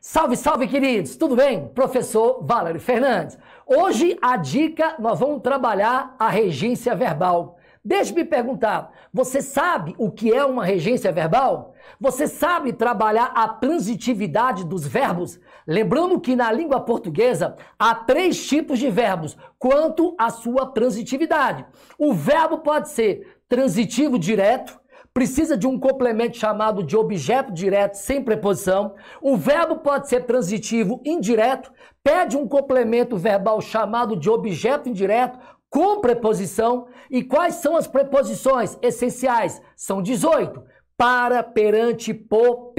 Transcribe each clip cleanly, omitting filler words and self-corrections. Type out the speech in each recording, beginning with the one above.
Salve, salve, queridos! Tudo bem? Professor Valério Fernandes. Hoje, a dica, nós vamos trabalhar a regência verbal. Deixe-me perguntar, você sabe o que é uma regência verbal? Você sabe trabalhar a transitividade dos verbos? Lembrando que na língua portuguesa há 3 tipos de verbos quanto à sua transitividade. O verbo pode ser transitivo direto, precisa de um complemento chamado de objeto direto sem preposição. O verbo pode ser transitivo indireto, pede um complemento verbal chamado de objeto indireto com preposição. E quais são as preposições essenciais? São 18. Para, perante, por,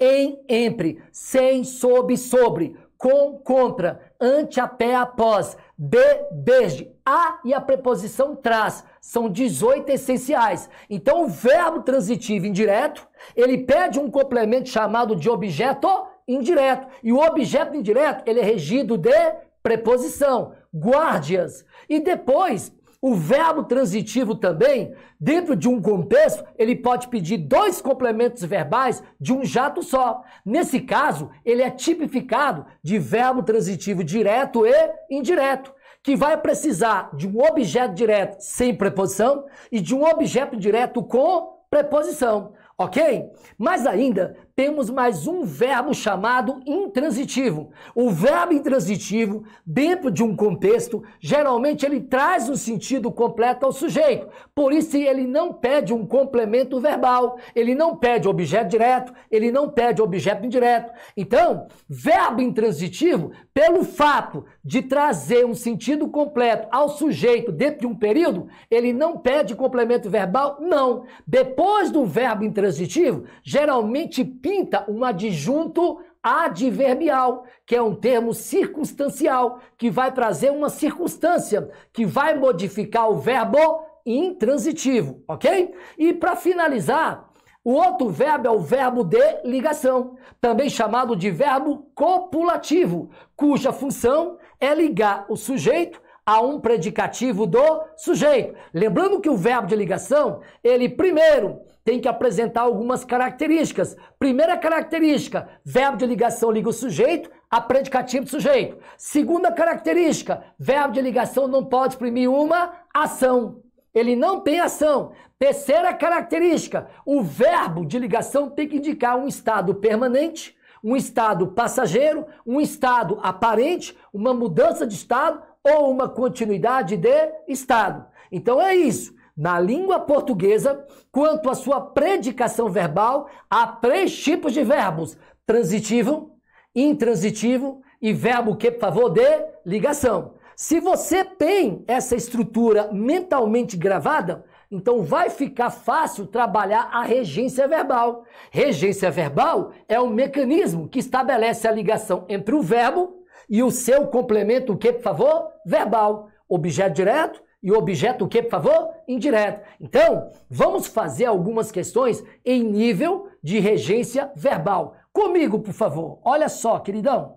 em, entre, sem, sob, sobre, com, contra, ante, a pé, após, de, desde, a e a preposição traz. São 18 essenciais. Então, o verbo transitivo indireto, ele pede um complemento chamado de objeto indireto. E o objeto indireto, ele é regido de preposição. Guarde-as. E depois, o verbo transitivo também, dentro de um contexto, ele pode pedir 2 complementos verbais de um jato só. Nesse caso, ele é tipificado de verbo transitivo direto e indireto, que vai precisar de um objeto direto sem preposição e de um objeto direto com preposição, ok? Mas ainda temos mais um verbo chamado intransitivo. O verbo intransitivo, dentro de um contexto, geralmente ele traz um sentido completo ao sujeito. Por isso ele não pede um complemento verbal, ele não pede objeto direto, ele não pede objeto indireto. Então, verbo intransitivo, pelo fato de trazer um sentido completo ao sujeito dentro de um período, ele não pede complemento verbal, não. Depois do verbo intransitivo, geralmente pinta um adjunto adverbial, que é um termo circunstancial, que vai trazer uma circunstância, que vai modificar o verbo intransitivo, ok? E para finalizar, o outro verbo é o verbo de ligação, também chamado de verbo copulativo, cuja função é ligar o sujeito a um predicativo do sujeito. Lembrando que o verbo de ligação, ele primeiro tem que apresentar algumas características. Primeira característica, verbo de ligação liga o sujeito a predicativo do sujeito. Segunda característica, verbo de ligação não pode exprimir uma ação. Ele não tem ação. Terceira característica, o verbo de ligação tem que indicar um estado permanente, um estado passageiro, um estado aparente, uma mudança de estado ou uma continuidade de estado. Então é isso. Na língua portuguesa, quanto à sua predicação verbal, há 3 tipos de verbos: transitivo, intransitivo e verbo que, por favor, de ligação. Se você tem essa estrutura mentalmente gravada, então vai ficar fácil trabalhar a regência verbal. Regência verbal é um mecanismo que estabelece a ligação entre o verbo e o seu complemento, o que, por favor? Verbal. Objeto direto e o objeto, o que, por favor? Indireto. Então, vamos fazer algumas questões em nível de regência verbal. Comigo, por favor. Olha só, queridão.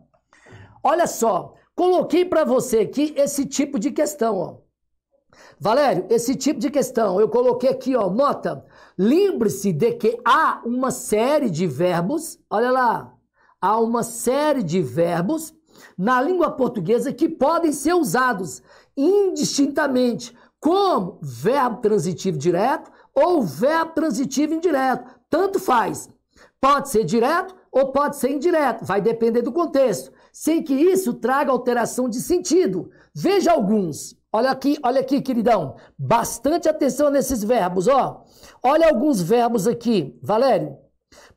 Olha só. Coloquei para você aqui esse tipo de questão, ó. Valério, esse tipo de questão, eu coloquei aqui, ó, nota. Lembre-se de que há uma série de verbos, olha lá, há uma série de verbos na língua portuguesa que podem ser usados indistintamente como verbo transitivo direto ou verbo transitivo indireto. Tanto faz. Pode ser direto ou pode ser indireto. Vai depender do contexto. Sem que isso traga alteração de sentido. Veja alguns. Olha aqui, queridão. Bastante atenção nesses verbos, ó. Olha alguns verbos aqui, Valério.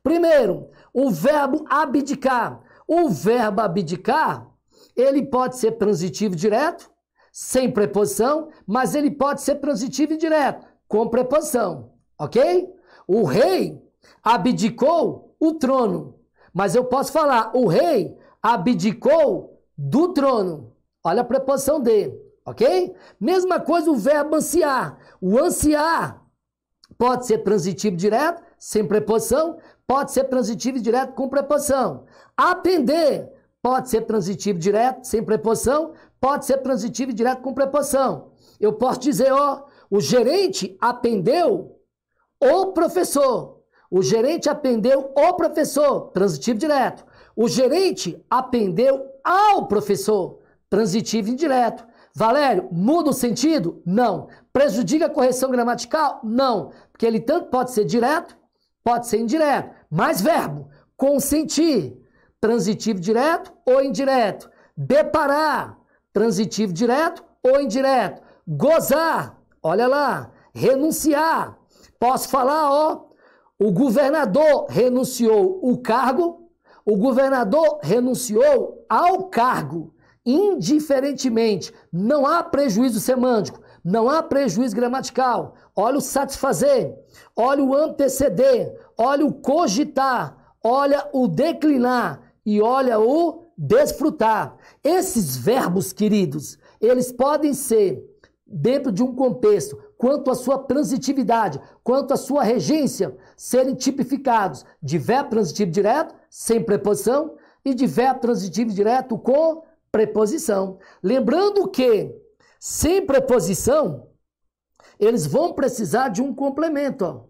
Primeiro, o verbo abdicar. O verbo abdicar, ele pode ser transitivo direto, sem preposição, mas ele pode ser transitivo indireto, com preposição, ok? O rei abdicou o trono, mas eu posso falar, o rei abdicou do trono. Olha a preposição de, ok? Mesma coisa o verbo ansiar. O ansiar pode ser transitivo direto, sem preposição, pode ser transitivo direto com preposição. Atender pode ser transitivo direto, sem preposição, pode ser transitivo direto com preposição. Eu posso dizer, ó, o gerente atendeu o professor. O gerente atendeu o professor, transitivo direto. O gerente atendeu ao professor. Transitivo indireto. Valério, muda o sentido? Não. Prejudica a correção gramatical? Não. Porque ele tanto pode ser direto, pode ser indireto. Mais verbo. Consentir. Transitivo direto ou indireto. Deparar. Transitivo direto ou indireto. Gozar. Olha lá. Renunciar. Posso falar, ó. O governador renunciou o cargo. O governador renunciou ao cargo. Indiferentemente. Não há prejuízo semântico. Não há prejuízo gramatical. Olha o satisfazer. Olha o anteceder. Olha o cogitar. Olha o declinar. E olha o desfrutar. Esses verbos, queridos, eles podem ser, dentro de um contexto, quanto à sua transitividade, quanto à sua regência, serem tipificados de verbo transitivo direto, sem preposição, e de verbo transitivo direto com preposição. Lembrando que, sem preposição, eles vão precisar de um complemento, ó,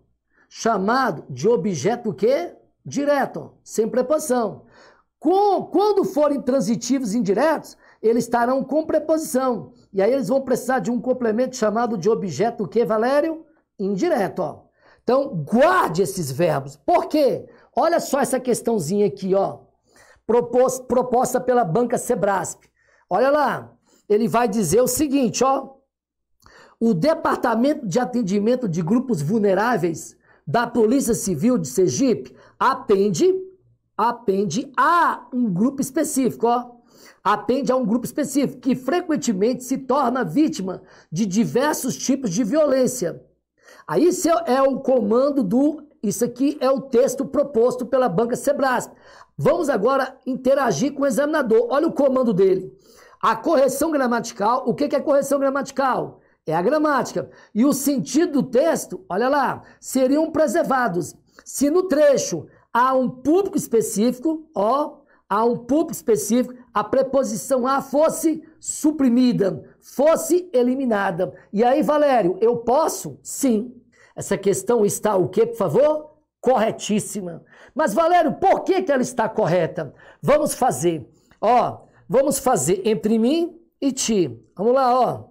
chamado de objeto que? Direto, ó, sem preposição. Quando forem transitivos indiretos, eles estarão com preposição. E aí eles vão precisar de um complemento chamado de objeto que, Valério? Indireto, ó. Então, guarde esses verbos. Por quê? Olha só essa questãozinha aqui, ó. Proposta pela banca Sebrasp. Olha lá. Ele vai dizer o seguinte, ó. O Departamento de Atendimento de Grupos Vulneráveis da Polícia Civil de Sergipe atende a um grupo específico, ó. Atende a um grupo específico que frequentemente se torna vítima de diversos tipos de violência. Aí isso é o comando isso aqui é o texto proposto pela banca Sebrasp. Vamos agora interagir com o examinador. Olha o comando dele. A correção gramatical, o que é correção gramatical? É a gramática. E o sentido do texto, olha lá, seriam preservados se no trecho há um público específico, ó, a preposição a fosse suprimida, fosse eliminada. E aí, Valério, eu posso? Sim. Essa questão está o quê, por favor? Corretíssima. Mas, Valério, por que ela está correta? Vamos fazer, ó, vamos fazer entre mim e ti. Vamos lá, ó.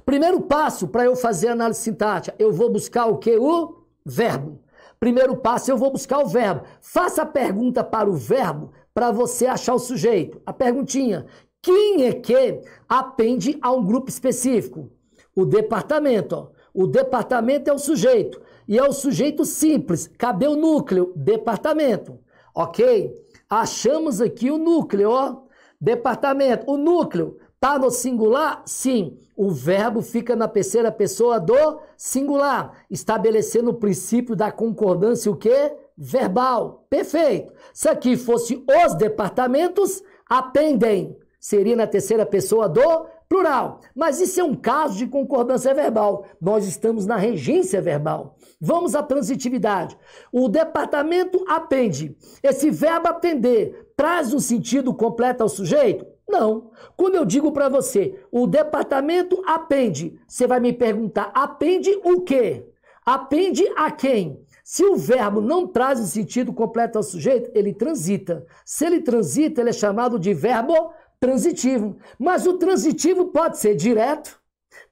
Primeiro passo para eu fazer análise sintática, eu vou buscar o quê? O verbo. Primeiro passo, eu vou buscar o verbo. Faça a pergunta para o verbo para você achar o sujeito. A perguntinha, quem é que atende a um grupo específico? O departamento, ó. O departamento é o sujeito. E é o sujeito simples. Cadê o núcleo? Departamento. Ok? Achamos aqui o núcleo, ó. Departamento. O núcleo tá no singular? Sim. O verbo fica na terceira pessoa do singular, estabelecendo o princípio da concordância, o quê? Verbal. Perfeito. Se aqui fosse os departamentos, atendem. Seria na terceira pessoa do plural. Mas isso é um caso de concordância verbal. Nós estamos na regência verbal. Vamos à transitividade. O departamento atende. Esse verbo atender traz um sentido completo ao sujeito? Não. Quando eu digo para você, o departamento atende, você vai me perguntar, atende o quê? Atende a quem? Se o verbo não traz o sentido completo ao sujeito, ele transita. Se ele transita, ele é chamado de verbo transitivo. Mas o transitivo pode ser direto,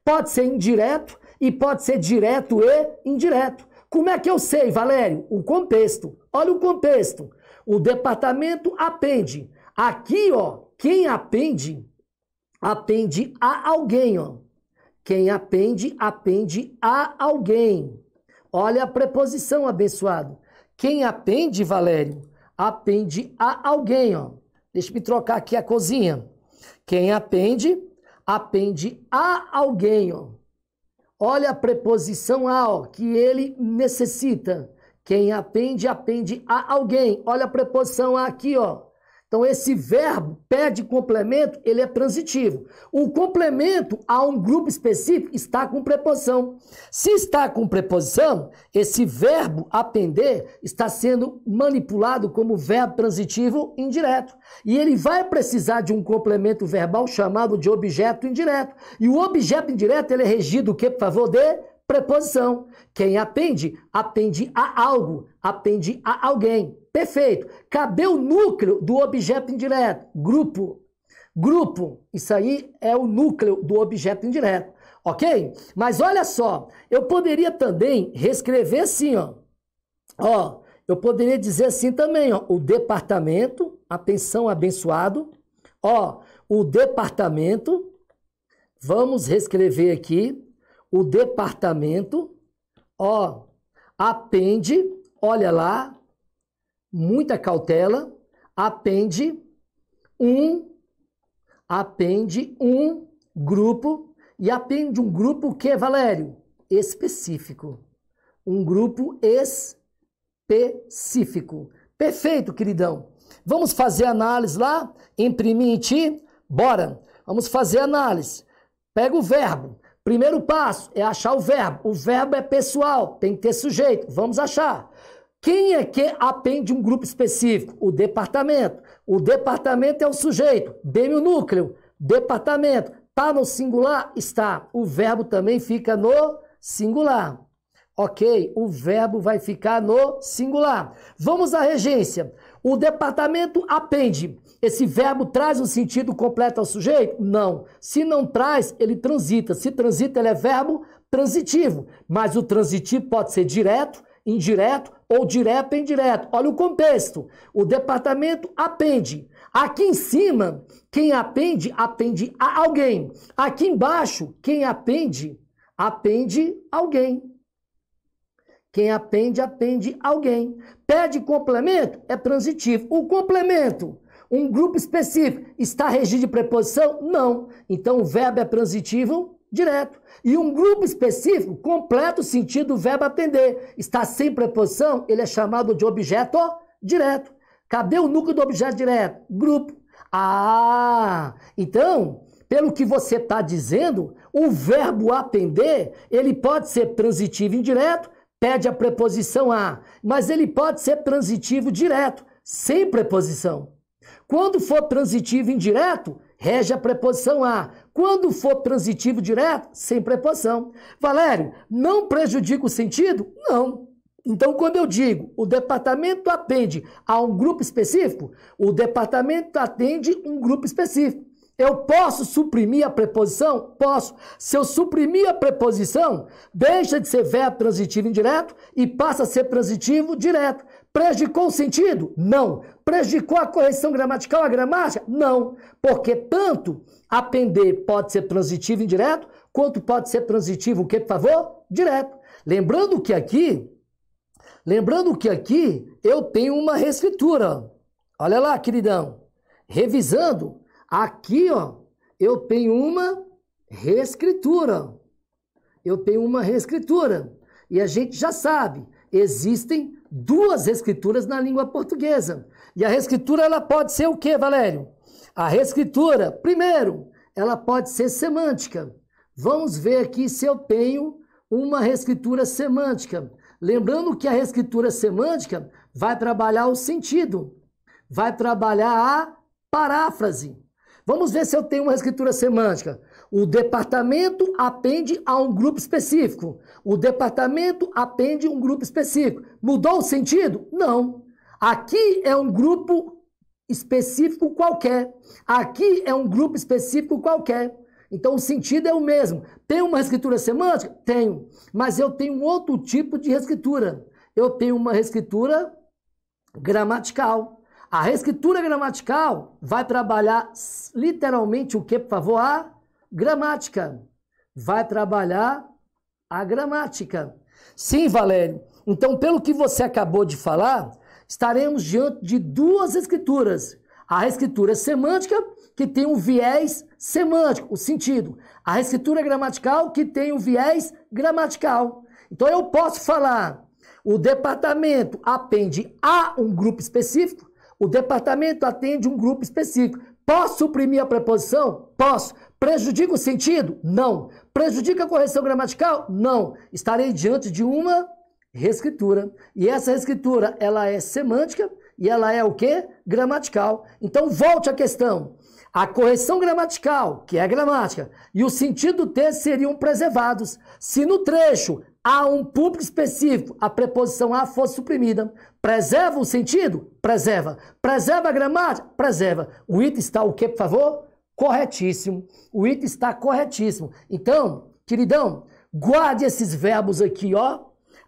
pode ser indireto e pode ser direto e indireto. Como é que eu sei, Valério? O contexto. Olha o contexto. O departamento atende. Aqui, ó, quem atende, atende a alguém, ó. Quem atende, atende a alguém. Olha a preposição, abençoado. Quem atende, Valério, atende a alguém, ó. Deixa eu me trocar aqui a cozinha. Quem atende, atende a alguém, ó. Olha a preposição a, ó, que ele necessita. Quem atende, atende a alguém. Olha a preposição a aqui, ó. Então, esse verbo pede complemento, ele é transitivo. O complemento a um grupo específico está com preposição. Se está com preposição, esse verbo atender está sendo manipulado como verbo transitivo indireto. E ele vai precisar de um complemento verbal chamado de objeto indireto. E o objeto indireto, ele é regido, o quê, por favor, de preposição. Quem apende, apende a algo, apende a alguém. Perfeito. Cadê o núcleo do objeto indireto? Grupo. Grupo. Isso aí é o núcleo do objeto indireto. Ok? Mas olha só, eu poderia também reescrever assim, ó. Ó, eu poderia dizer assim também, ó. O departamento, atenção, abençoado. Ó, o departamento, vamos reescrever aqui. O departamento, ó, apende, olha lá, muita cautela, apende um grupo, e apende um grupo o que, Valério? Específico. Um grupo específico. Perfeito, queridão. Vamos fazer análise lá? Imprimir em ti? Bora. Vamos fazer análise. Pega o verbo. Primeiro passo é achar o verbo. O verbo é pessoal, tem que ter sujeito. Vamos achar. Quem é que apende um grupo específico? O departamento. O departamento é o sujeito. Bem o núcleo. Departamento. Está no singular? Está. O verbo também fica no singular. Ok, o verbo vai ficar no singular. Vamos à regência. O departamento apende. Esse verbo traz um sentido completo ao sujeito? Não. Se não traz, ele transita. Se transita, ele é verbo transitivo. Mas o transitivo pode ser direto, indireto ou direto e indireto. Olha o contexto. O departamento apende. Aqui em cima, quem apende, apende a alguém. Aqui embaixo, quem apende, apende alguém. Quem apende, apende alguém. Pede complemento, é transitivo. O complemento, um grupo específico, está regido de preposição? Não. Então, o verbo é transitivo direto. E um grupo específico completa o sentido do verbo atender. Está sem preposição, ele é chamado de objeto direto. Cadê o núcleo do objeto direto? Grupo. Ah, então, pelo que você está dizendo, o verbo atender, ele pode ser transitivo indireto, pede a preposição a, mas ele pode ser transitivo direto, sem preposição. Quando for transitivo indireto, rege a preposição a. Quando for transitivo direto, sem preposição. Valério, não prejudica o sentido? Não. Então, quando eu digo o departamento atende a um grupo específico, o departamento atende um grupo específico. Eu posso suprimir a preposição? Posso. Se eu suprimir a preposição, deixa de ser verbo transitivo indireto e passa a ser transitivo direto. Prejudicou o sentido? Não. Prejudicou a correção gramatical, a gramática? Não. Porque tanto apender pode ser transitivo indireto, quanto pode ser transitivo, o que, por favor? Direto. Lembrando que aqui eu tenho uma reescritura. Olha lá, queridão. Revisando, aqui, ó, eu tenho uma reescritura. E a gente já sabe, existem duas reescrituras na língua portuguesa. E a reescritura, ela pode ser o quê, Valério? A reescritura, primeiro, ela pode ser semântica. Vamos ver aqui se eu tenho uma reescritura semântica. Lembrando que a reescritura semântica vai trabalhar o sentido, vai trabalhar a paráfrase. Vamos ver se eu tenho uma reescritura semântica. O departamento apende a um grupo específico. O departamento apende a um grupo específico. Mudou o sentido? Não. Aqui é um grupo específico qualquer. Aqui é um grupo específico qualquer. Então, o sentido é o mesmo. Tem uma reescritura semântica? Tenho. Mas eu tenho um outro tipo de reescritura. Eu tenho uma reescritura gramatical. A reescritura gramatical vai trabalhar literalmente o que, por favor? A gramática. Vai trabalhar a gramática. Sim, Valério. Então, pelo que você acabou de falar, estaremos diante de duas escrituras. A reescritura semântica, que tem um viés semântico, o sentido. A reescritura gramatical, que tem um viés gramatical. Então, eu posso falar, o departamento apende a um grupo específico, o departamento atende um grupo específico. Posso suprimir a preposição? Posso. Prejudica o sentido? Não. Prejudica a correção gramatical? Não. Estarei diante de uma reescritura. E essa reescritura, ela é semântica e ela é o quê? Gramatical. Então, volte à questão. A correção gramatical, que é a gramática, e o sentido do texto seriam preservados. Se no trecho há um público específico, a preposição a fosse suprimida. Preserva o sentido? Preserva. Preserva a gramática? Preserva. O item está o quê, por favor? Corretíssimo. O item está corretíssimo. Então, queridão, guarde esses verbos aqui, ó.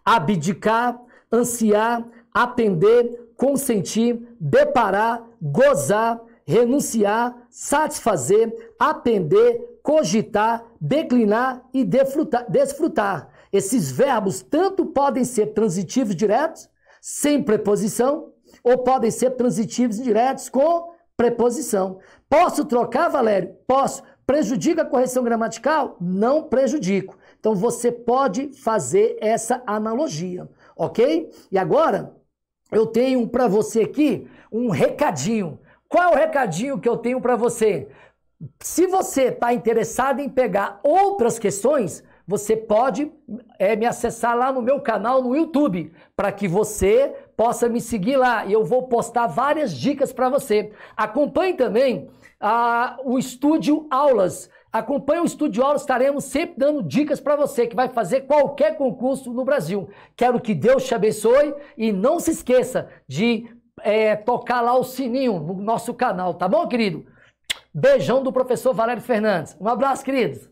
Abdicar, ansiar, atender, consentir, deparar, gozar, renunciar, satisfazer, atender, cogitar, declinar e desfrutar. Esses verbos tanto podem ser transitivos diretos, sem preposição, ou podem ser transitivos indiretos com preposição. Posso trocar, Valério? Posso. Prejudica a correção gramatical? Não prejudico. Então você pode fazer essa analogia, ok? E agora eu tenho para você aqui um recadinho. Qual é o recadinho que eu tenho para você? Se você está interessado em pegar outras questões, você pode me acessar lá no meu canal no YouTube, para que você possa me seguir lá. E eu vou postar várias dicas para você. Acompanhe também o Estúdio Aulas. Acompanhe o Estúdio Aulas, estaremos sempre dando dicas para você que vai fazer qualquer concurso no Brasil. Quero que Deus te abençoe e não se esqueça de tocar lá o sininho no nosso canal, tá bom, querido? Beijão do professor Valério Fernandes. Um abraço, queridos.